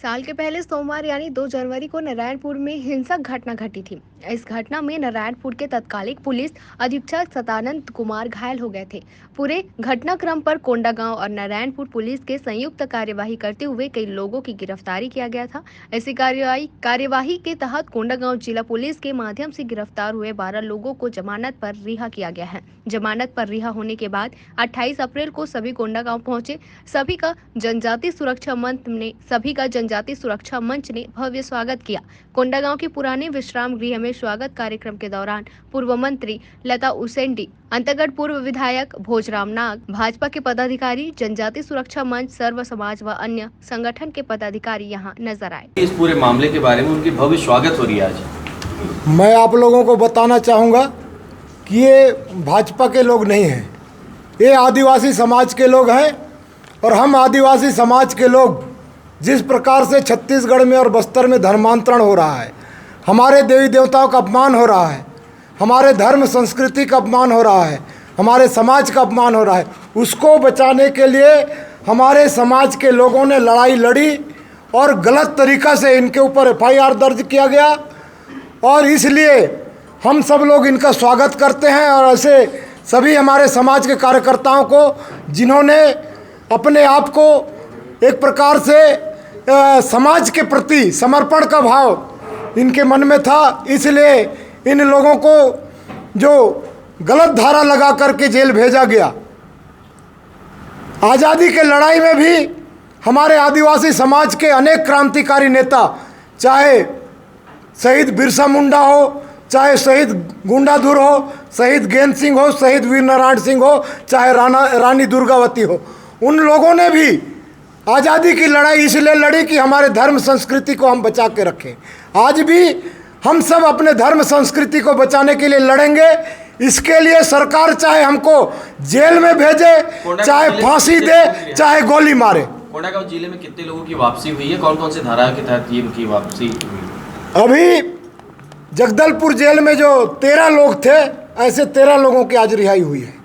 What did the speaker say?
साल के पहले सोमवार यानी 2 जनवरी को नारायणपुर में हिंसक घटना घटी थी। इस घटना में नारायणपुर के तत्कालिक पुलिस अधीक्षक सतानंद कुमार घायल हो गए थे। पूरे घटनाक्रम पर कोंडागांव और नारायणपुर पुलिस के संयुक्त कार्यवाही करते हुए कई लोगों की गिरफ्तारी किया गया था। ऐसी कार्यवाही के तहत कोंडागांव जिला पुलिस के माध्यम से गिरफ्तार हुए 12 लोगों को जमानत पर रिहा किया गया है। जमानत पर रिहा होने के बाद 28 अप्रैल को सभी कोंडागांव पहुंचे। सभी का जनजातीय सुरक्षा मंच ने भव्य स्वागत किया। कोंडागांव के पुराने विश्राम गृह में स्वागत कार्यक्रम के दौरान पूर्व मंत्री लता उसेंडी, अंतर्गत पूर्व विधायक भोजराम नाग, भाजपा के पदाधिकारी, जनजातीय सुरक्षा मंच, सर्व समाज व अन्य संगठन के पदाधिकारी यहां नजर आए। इस पूरे मामले के बारे में उनकी भव्य स्वागत हो रही है आज। मैं आप लोगों को बताना चाहूँगा कि ये भाजपा के लोग नहीं हैं, ये आदिवासी समाज के लोग हैं। और हम आदिवासी समाज के लोग जिस प्रकार से छत्तीसगढ़ में और बस्तर में धर्मांतरण हो रहा है, हमारे देवी देवताओं का अपमान हो रहा है, हमारे धर्म संस्कृति का अपमान हो रहा है, हमारे समाज का अपमान हो रहा है, उसको बचाने के लिए हमारे समाज के लोगों ने लड़ाई लड़ी और गलत तरीक़ा से इनके ऊपर FIR दर्ज किया गया। और इसलिए हम सब लोग इनका स्वागत करते हैं। और ऐसे सभी हमारे समाज के कार्यकर्ताओं को जिन्होंने अपने आप को एक प्रकार से समाज के प्रति समर्पण का भाव इनके मन में था, इसलिए इन लोगों को जो गलत धारा लगा करके जेल भेजा गया। आज़ादी के लड़ाई में भी हमारे आदिवासी समाज के अनेक क्रांतिकारी नेता, चाहे शहीद बिरसा मुंडा हो, चाहे शहीद गुंडाधुर हो, शहीद गेंद सिंह हो, शहीद वीर नारायण सिंह हो, चाहे रानी दुर्गावती हो, उन लोगों ने भी आज़ादी की लड़ाई इसलिए लड़ी कि हमारे धर्म संस्कृति को हम बचा के रखें। आज भी हम सब अपने धर्म संस्कृति को बचाने के लिए लड़ेंगे। इसके लिए सरकार चाहे हमको जेल में भेजे, चाहे फांसी दे, चाहे गोली मारे। कोंडागांव जिले में कितने लोगों की वापसी हुई है? कौन कौन से धारा के तहत ये उनकी वापसी हुई? अभी जगदलपुर जेल में जो 13 लोग थे, ऐसे 13 लोगों की आज रिहाई हुई है।